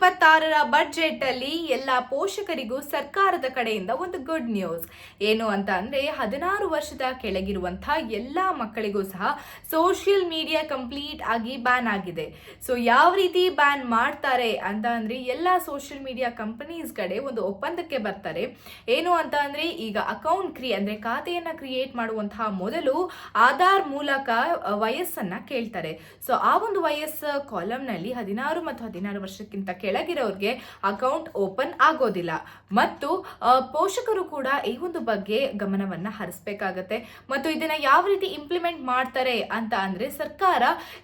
2026ರ budget ಅಲ್ಲಿ ಎಲ್ಲ ಪೋಷಕರಿಗೂ ಸರ್ಕಾರದ ಕಡೆಯಿಂದ ಒಂದು ಗುಡ್ ನ್ಯೂಸ್ ಏನು ಅಂತ ಅಂದ್ರೆ 16 ವರ್ಷದ ಕೆಳಗಿರುವಂತಹ ಎಲ್ಲಾ ಮಕ್ಕಳಿಗೂ ಸಹ ಸೋಷಿಯಲ್ ಮೀಡಿಯಾ ಕಂಪ್ಲೀಟ್ ಆಗಿ ಬ್ಯಾನ್ ಆಗಿದೆ. ಸೊ ಯಾವ ರೀತಿ ಬ್ಯಾನ್ ಮಾಡ್ತಾರೆ ಅಂತ ಅಂದ್ರೆ ಎಲ್ಲಾ ಸೋಷಿಯಲ್ ಮೀಡಿಯಾ ಕಂಪನೀಸ್ ಕಡೆ ಒಂದು ಒಪ್ಪಂದಕ್ಕೆ ಬರ್ತಾರೆ. ಏನು ಅಂತ ಅಂದ್ರೆ ಈಗ ಅಕೌಂಟ್ ಅಂದ್ರೆ ಖಾತೆಯನ್ನ ಕ್ರಿಯೇಟ್ ಮಾಡುವಂತಹ ಮೊದಲು ಆಧಾರ್ ಮೂಲಕ ವಯಸ್ಸನ್ನ ಕೇಳ್ತಾರೆ. ಸೊ ಆ ಒಂದು ವಯಸ್ಸು ಕಾಲಮ್ ನಲ್ಲಿ 16 ಮತ್ತು 16 ವರ್ಷಕ್ಕಿಂತ ಕೆಳಗಿರೋರಿಗೆ ಅಕೌಂಟ್ ಓಪನ್ ಆಗೋದಿಲ್ಲ ಮತ್ತು ಪೋಷಕರು ಕೂಡ ಈ ಒಂದು ಬಗ್ಗೆ ಗಮನವನ್ನ ಹರಿಸಬೇಕಾಗತ್ತೆ. ಮತ್ತು ಇದನ್ನ ಯಾವ ರೀತಿ ಇಂಪ್ಲಿಮೆಂಟ್ ಮಾಡ್ತಾರೆ ಅಂತ ಅಂದ್ರೆ ಸರ್ಕಾರ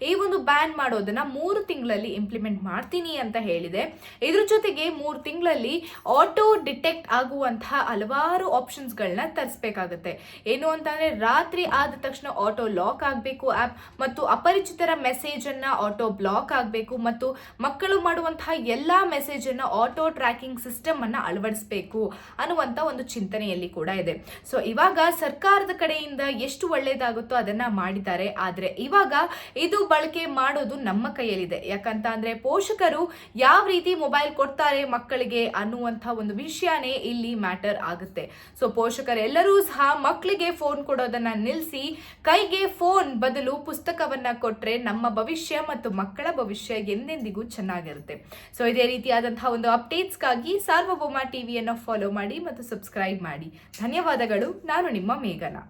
ಈ ಒಂದು ಬ್ಯಾನ್ ಮಾಡೋದನ್ನ 3 ತಿಂಗಳಲ್ಲಿ ಇಂಪ್ಲಿಮೆಂಟ್ ಮಾಡ್ತೀನಿ ಅಂತ ಹೇಳಿದೆ. ಇದ್ರ ಜೊತೆಗೆ 3 ತಿಂಗಳಲ್ಲಿ ಆಟೋ ಡಿಟೆಕ್ಟ್ ಆಗುವಂತಹ ಹಲವಾರು ಆಪ್ಷನ್ಸ್ ಗಳನ್ನ ತರಿಸಬೇಕಾಗತ್ತೆ. ಏನು ಅಂತಂದ್ರೆ ರಾತ್ರಿ ಆದ ತಕ್ಷಣ ಆಟೋ ಲಾಕ್ ಆಗಬೇಕು ಆಪ್, ಮತ್ತು ಅಪರಿಚಿತರ ಮೆಸೇಜ್ ಅನ್ನ ಆಟೋ ಬ್ಲಾಕ್ ಆಗಬೇಕು, ಮತ್ತು ಮಕ್ಕಳು ಮಾಡುವಂತಹ ಎಲ್ಲಾ ಮೆಸೇಜ್ ಅನ್ನ ಆಟೋ ಟ್ರ್ಯಾಕಿಂಗ್ ಸಿಸ್ಟಮ್ ಅನ್ನ ಅಳವಡಿಸಬೇಕು ಅನ್ನುವಂತ ಒಂದು ಚಿಂತನೆಯಲ್ಲಿ ಕೂಡ ಇದೆ. ಸೊ ಇವಾಗ ಸರ್ಕಾರದ ಕಡೆಯಿಂದ ಎಷ್ಟು ಒಳ್ಳೇದಾಗುತ್ತೋ ಅದನ್ನ ಮಾಡಿದ್ದಾರೆ. ಆದ್ರೆ ಇವಾಗ ಇದು ಬಳಕೆ ಮಾಡೋದು ನಮ್ಮ ಕೈಯಲ್ಲಿದೆ. ಯಾಕಂತ ಅಂದ್ರೆ ಪೋಷಕರು ಯಾವ ರೀತಿ ಮೊಬೈಲ್ ಕೊಡ್ತಾರೆ ಮಕ್ಕಳಿಗೆ ಅನ್ನುವಂತ ಒಂದು ವಿಷಯನೇ ಇಲ್ಲಿ ಮ್ಯಾಟರ್ ಆಗುತ್ತೆ. ಸೊ ಪೋಷಕರೆಲ್ಲರೂ ಸಹ ಮಕ್ಕಳಿಗೆ ಫೋನ್ ಕೊಡೋದನ್ನ ನಿಲ್ಲಿಸಿ ಕೈಗೆ ಫೋನ್ ಬದಲು ಪುಸ್ತಕವನ್ನ ಕೊಟ್ರೆ ನಮ್ಮ ಭವಿಷ್ಯ ಮತ್ತು ಮಕ್ಕಳ ಭವಿಷ್ಯ ಎಂದೆಂದಿಗೂ ಚೆನ್ನಾಗಿರುತ್ತೆ. ಸೊ ಇದೇ ರೀತಿಯಾದಂತಹ ಒಂದು ಅಪ್ಡೇಟ್ಸ್ಗಾಗಿ ಸಾರ್ವಭೌಮ ಟಿವಿಯನ್ನು ಫಾಲೋ ಮಾಡಿ ಮತ್ತು ಸಬ್ಸ್ಕ್ರೈಬ್ ಮಾಡಿ. ಧನ್ಯವಾದಗಳು. ನಾನು ನಿಮ್ಮ ಮೇಘನಾ.